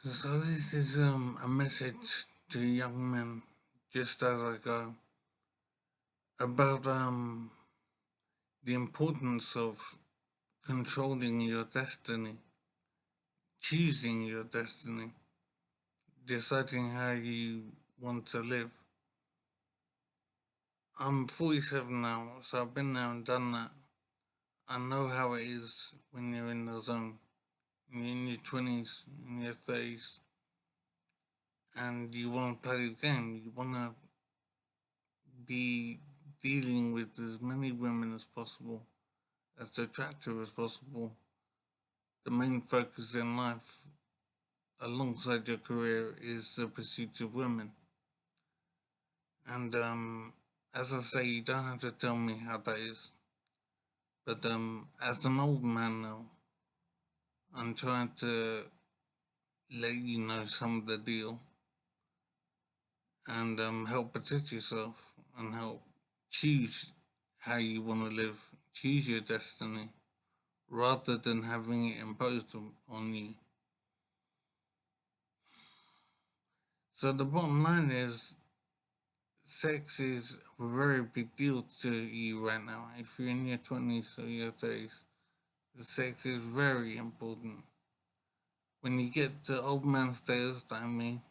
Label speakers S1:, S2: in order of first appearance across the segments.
S1: So this is a message to young men, just as I go, about the importance of controlling your destiny, choosing your destiny, deciding how you want to live. I'm 47 now, so I've been there and done that. I know how it is when you're in the zone, when you're in your 20s, in your 30s, and you want to play the game. You want to be dealing with as many women as possible, as attractive as possible. The main focus in life, alongside your career, is the pursuit of women. And as I say, you don't have to tell me how that is. But as an old man now, I'm trying to let you know some of the deal and help protect yourself and help choose how you want to live, choose your destiny, rather than having it imposed on you. So the bottom line is, sex is a very big deal to you right now. If you're in your 20s or your 30s, sex is very important. When you get to old man status, I mean,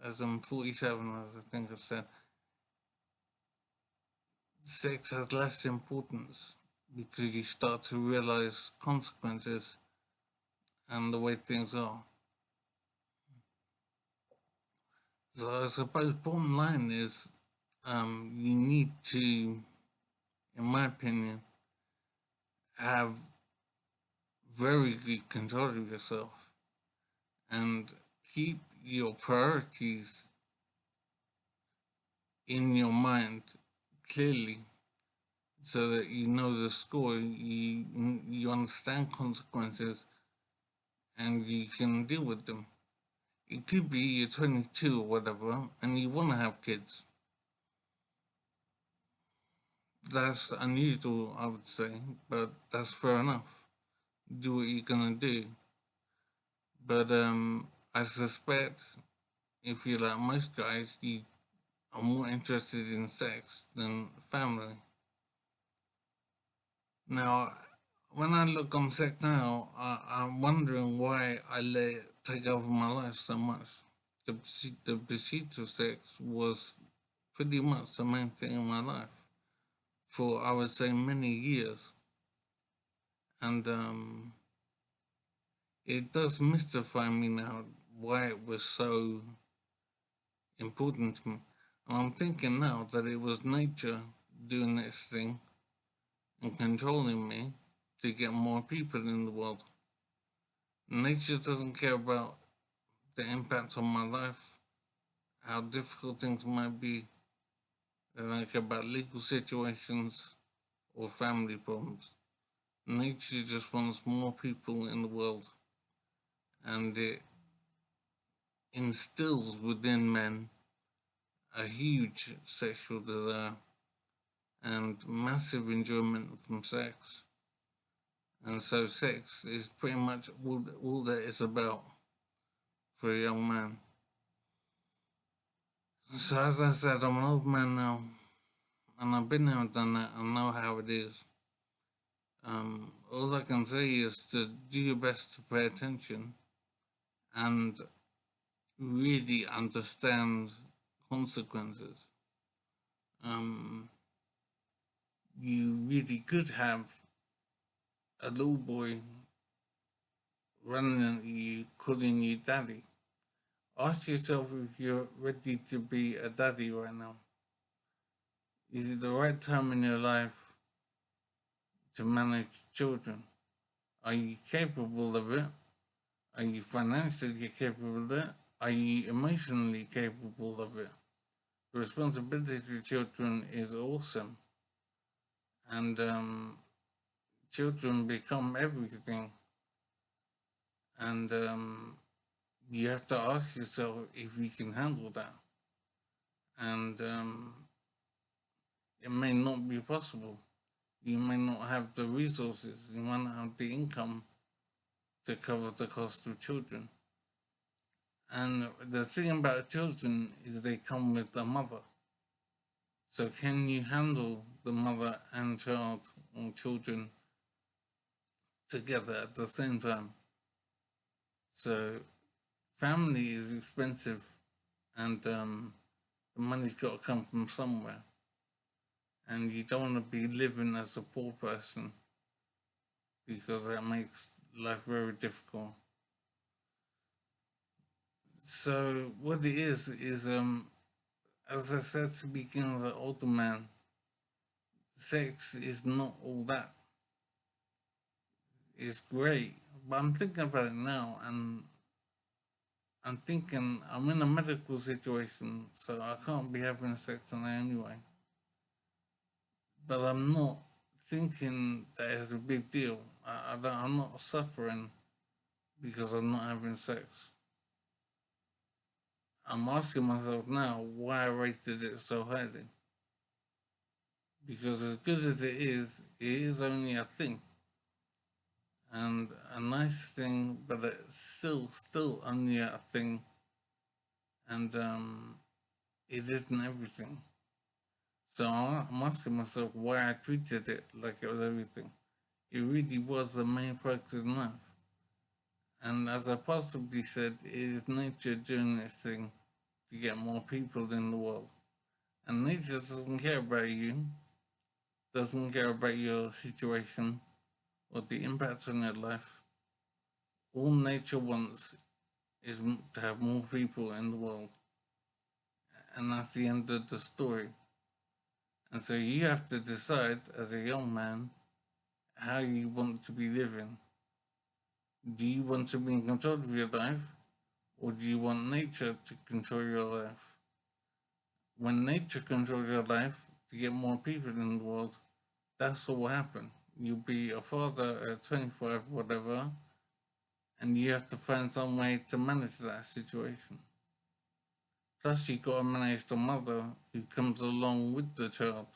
S1: as I'm 47, as I think I've said, sex has less importance because you start to realize consequences and the way things are. So I suppose bottom line is, you need to, in my opinion, have very good control of yourself and keep your priorities in your mind clearly so that you know the score, you understand consequences and you can deal with them. It could be you're 22 or whatever and you want to have kids. That's unusual, I would say, but that's fair enough. Do what you're gonna do. But I suspect if you're like most guys, you are more interested in sex than family. Now, when I look on sex now, I'm wondering why I let it take over my life so much. The pursuit of sex was pretty much the main thing in my life for, I would say, many years. And it does mystify me now why it was so important to me. And I'm thinking now that it was nature doing its thing and controlling me to get more people in the world. Nature doesn't care about the impact on my life, how difficult things might be. They don't care about legal situations or family problems. Nature just wants more people in the world, and it instills within men a huge sexual desire and massive enjoyment from sex. And so sex is pretty much all that it's about for a young man. So as I said, I'm an old man now, and I've been there and done that. I know how it is. All I can say is to do your best to pay attention and really understand consequences. Um, you really could have a little boy running at you, calling you daddy. Ask yourself if you're ready to be a daddy right now. Is it the right time in your life to manage children? Are you capable of it? Are you financially capable of it? Are you emotionally capable of it? The responsibility to children is awesome, and children become everything. And you have to ask yourself if you can handle that. And it may not be possible. You may not have the resources, you might not have the income to cover the cost of children. And the thing about children is they come with the mother. So can you handle the mother and child or children together at the same time? So family is expensive, and the money's got to come from somewhere. And you don't want to be living as a poor person because that makes life very difficult. So what it is as I said to begin as an older man, sex is not all that. It's great, but I'm thinking about it now, and I'm thinking I'm in a medical situation, so I can't be having sex on it anyway. But I'm not thinking that it's a big deal. I'm not suffering because I'm not having sex. I'm asking myself now why I rated it so highly. Because as good as it is only a thing. And a nice thing, but it's still only a thing. And it isn't everything. So I'm asking myself why I treated it like it was everything. It really was the main focus in life. And as I possibly said, it is nature doing its thing to get more people in the world. And nature doesn't care about you, doesn't care about your situation or the impact on your life. All nature wants is to have more people in the world. And that's the end of the story. And so you have to decide as a young man how you want to be living. Do you want to be in control of your life, or do you want nature to control your life? When nature controls your life to get more people in the world, that's what will happen. You'll be a father at 25, whatever, and you have to find some way to manage that situation. Plus, you got to manage the mother who comes along with the child,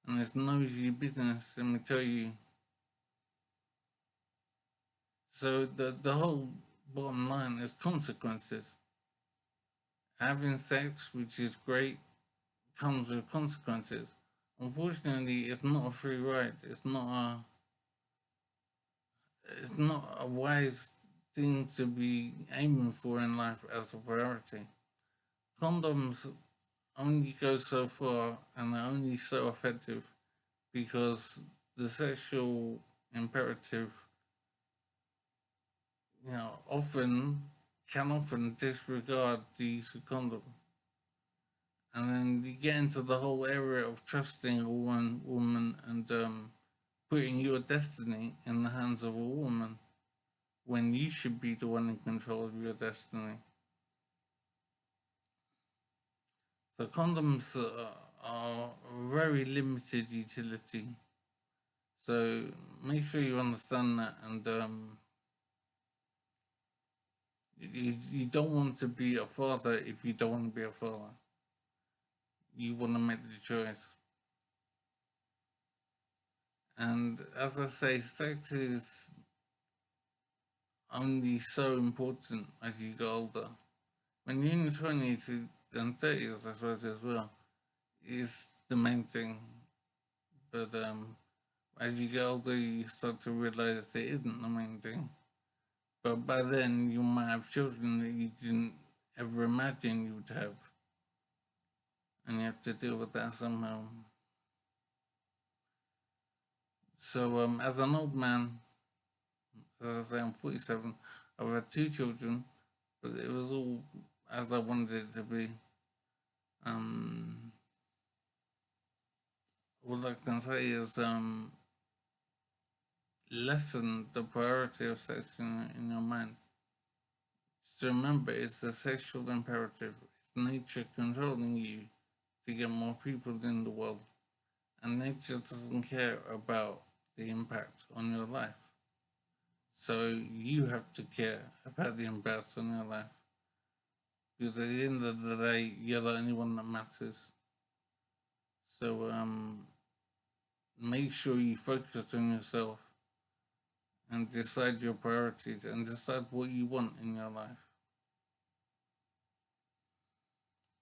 S1: and it's no easy business, let me tell you. So the whole bottom line is consequences. Having sex, which is great, comes with consequences. Unfortunately, it's not a free ride. It's not a wise thing to be aiming for in life as a priority. Condoms only go so far and are only so effective because the sexual imperative, often disregard the use of condoms. And then you get into the whole area of trusting a woman and putting your destiny in the hands of a woman when you should be the one in control of your destiny. So condoms are very limited utility. So make sure you understand that, and you don't want to be a father if you don't want to be a father. You want to make the choice. And as I say, sex is only so important as you get older. When you're in your 20s and 30s, I suppose, as well, is the main thing. But as you get older, you start to realize it isn't the main thing. But by then, you might have children that you didn't ever imagine you would have. And you have to deal with that somehow. So, as an old man, as I say, I'm 47, I've had 2 children, but it was all as I wanted it to be. All I can say is lessen the priority of sex in your mind. Just remember, it's a sexual imperative. It's nature controlling you to get more people in the world. And nature doesn't care about the impact on your life. So you have to care about the impact on your life. Because at the end of the day, you're the only one that matters. So make sure you focus on yourself and decide your priorities and decide what you want in your life.